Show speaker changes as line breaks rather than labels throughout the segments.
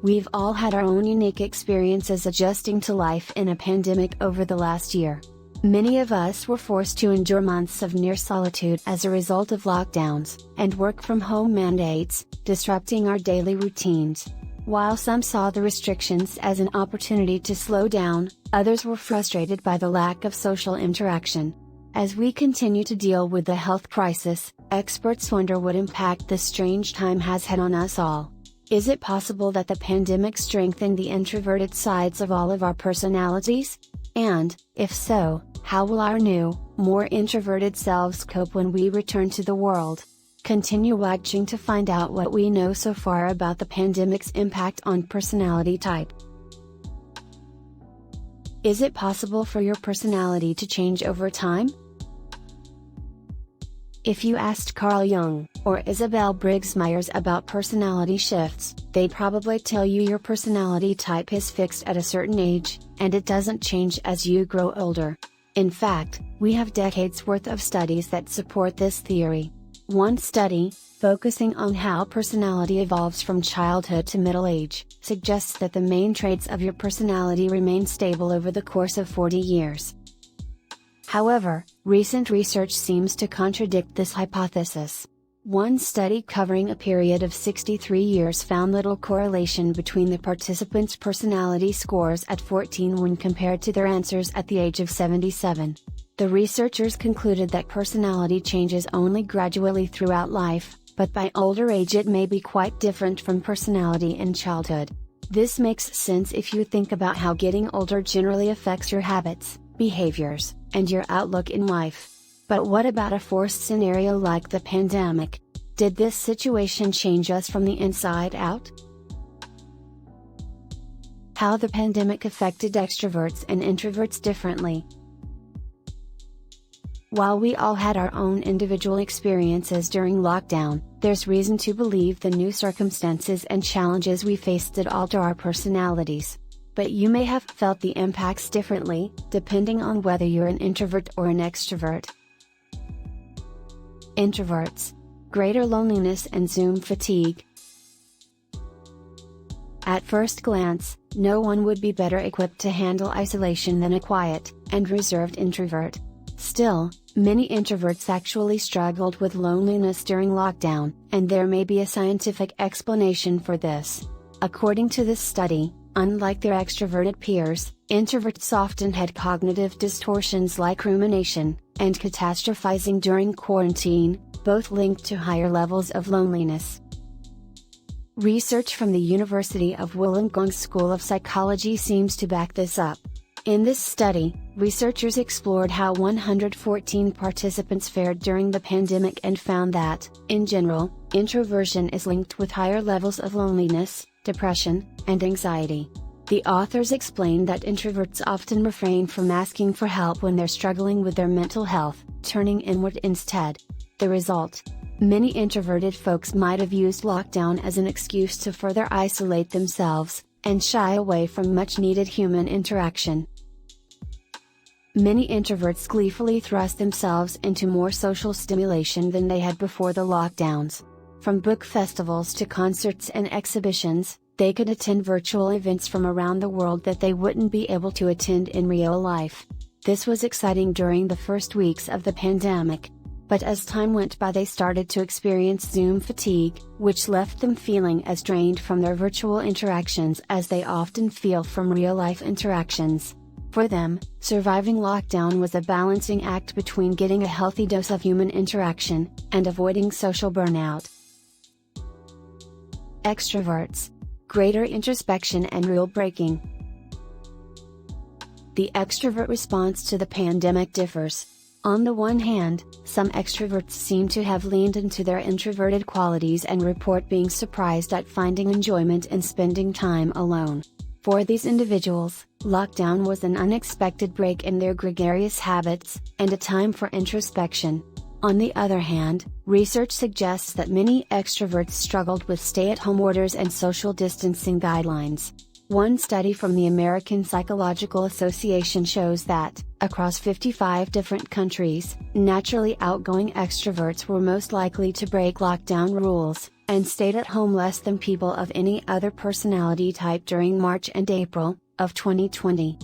We've all had our own unique experiences adjusting to life in a pandemic over the last year. Many of us were forced to endure months of near solitude as a result of lockdowns, and work from home mandates, disrupting our daily routines. While some saw the restrictions as an opportunity to slow down, others were frustrated by the lack of social interaction. As we continue to deal with the health crisis, experts wonder what impact this strange time has had on us all. Is it possible that the pandemic strengthened the introverted sides of all of our personalities? And, if so, how will our new, more introverted selves cope when we return to the world? Continue watching to find out what we know so far about the pandemic's impact on personality type. Is it possible for your personality to change over time? If you asked Carl Jung, or Isabel Briggs Myers about personality shifts, they'd probably tell you your personality type is fixed at a certain age, and it doesn't change as you grow older. In fact, we have decades worth of studies that support this theory. One study, focusing on how personality evolves from childhood to middle age, suggests that the main traits of your personality remain stable over the course of 40 years. However, recent research seems to contradict this hypothesis. One study covering a period of 63 years found little correlation between the participants' personality scores at 14 when compared to their answers at the age of 77. The researchers concluded that personality changes only gradually throughout life, but by older age it may be quite different from personality in childhood. This makes sense if you think about how getting older generally affects your habits, behaviors, and your outlook in life. But what about a forced scenario like the pandemic? Did this situation change us from the inside out? How the pandemic affected extroverts and introverts differently. While we all had our own individual experiences during lockdown, there's reason to believe the new circumstances and challenges we faced did alter our personalities. But you may have felt the impacts differently, depending on whether you're an introvert or an extrovert. Introverts. Greater loneliness and Zoom fatigue. At first glance, no one would be better equipped to handle isolation than a quiet and reserved introvert. Still, many introverts actually struggled with loneliness during lockdown, and there may be a scientific explanation for this. According to this study, unlike their extroverted peers, introverts often had cognitive distortions like rumination and catastrophizing during quarantine, both linked to higher levels of loneliness. Research from the University of Wollongong School of Psychology seems to back this up. In this study, researchers explored how 114 participants fared during the pandemic and found that, in general, introversion is linked with higher levels of loneliness, depression, and anxiety. The authors explain that introverts often refrain from asking for help when they're struggling with their mental health, turning inward instead. The result? Many introverted folks might have used lockdown as an excuse to further isolate themselves, and shy away from much-needed human interaction. Many introverts gleefully thrust themselves into more social stimulation than they had before the lockdowns. From book festivals to concerts and exhibitions, they could attend virtual events from around the world that they wouldn't be able to attend in real life. This was exciting during the first weeks of the pandemic. But as time went by they started to experience Zoom fatigue, which left them feeling as drained from their virtual interactions as they often feel from real-life interactions. For them, surviving lockdown was a balancing act between getting a healthy dose of human interaction, and avoiding social burnout. Extroverts. Greater introspection and rule breaking. The extrovert response to the pandemic differs. On the one hand, some extroverts seem to have leaned into their introverted qualities and report being surprised at finding enjoyment in spending time alone. For these individuals, lockdown was an unexpected break in their gregarious habits, and a time for introspection. On the other hand, research suggests that many extroverts struggled with stay-at-home orders and social distancing guidelines. One study from the American Psychological Association shows that, across 55 different countries, naturally outgoing extroverts were most likely to break lockdown rules, and stayed at home less than people of any other personality type during March and April of 2020.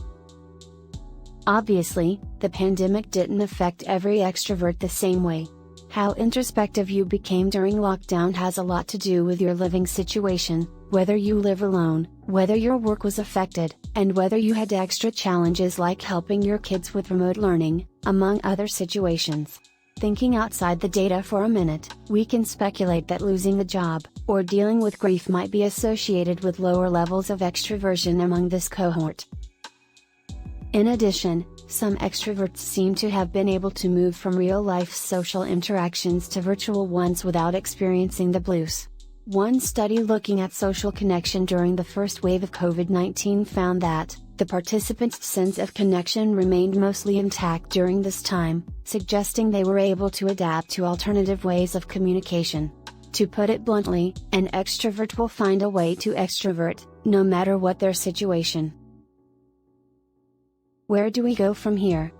Obviously, the pandemic didn't affect every extrovert the same way. How introspective you became during lockdown has a lot to do with your living situation, whether you live alone, whether your work was affected, and whether you had extra challenges like helping your kids with remote learning, among other situations. Thinking outside the data for a minute, we can speculate that losing a job, or dealing with grief might be associated with lower levels of extroversion among this cohort. In addition, some extroverts seem to have been able to move from real-life social interactions to virtual ones without experiencing the blues. One study looking at social connection during the first wave of COVID-19 found that, the participants' sense of connection remained mostly intact during this time, suggesting they were able to adapt to alternative ways of communication. To put it bluntly, an extrovert will find a way to extrovert, no matter what their situation. Where do we go from here?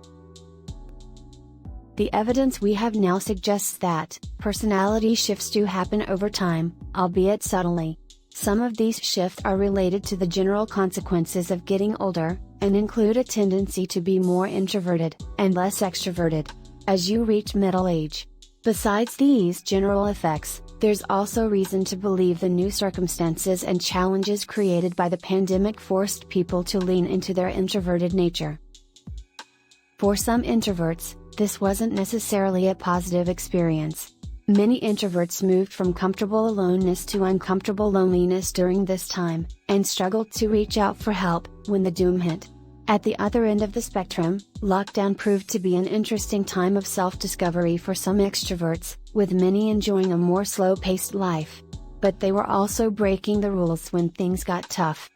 The evidence we have now suggests that, personality shifts do happen over time, albeit subtly. Some of these shifts are related to the general consequences of getting older, and include a tendency to be more introverted, and less extroverted, as you reach middle age. Besides these general effects, there's also reason to believe the new circumstances and challenges created by the pandemic forced people to lean into their introverted nature. For some introverts, this wasn't necessarily a positive experience. Many introverts moved from comfortable aloneness to uncomfortable loneliness during this time, and struggled to reach out for help when the doom hit. At the other end of the spectrum, lockdown proved to be an interesting time of self-discovery for some extroverts, with many enjoying a more slow-paced life. But they were also breaking the rules when things got tough.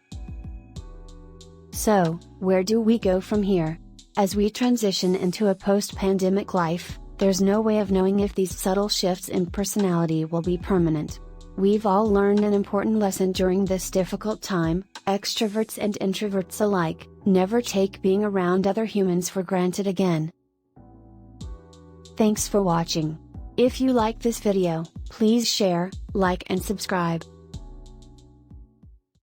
So, where do we go from here? As we transition into a post-pandemic life, there's no way of knowing if these subtle shifts in personality will be permanent. We've all learned an important lesson during this difficult time: extroverts and introverts alike, never take being around other humans for granted again. Thanks for watching. If you like this video, please share, like and subscribe.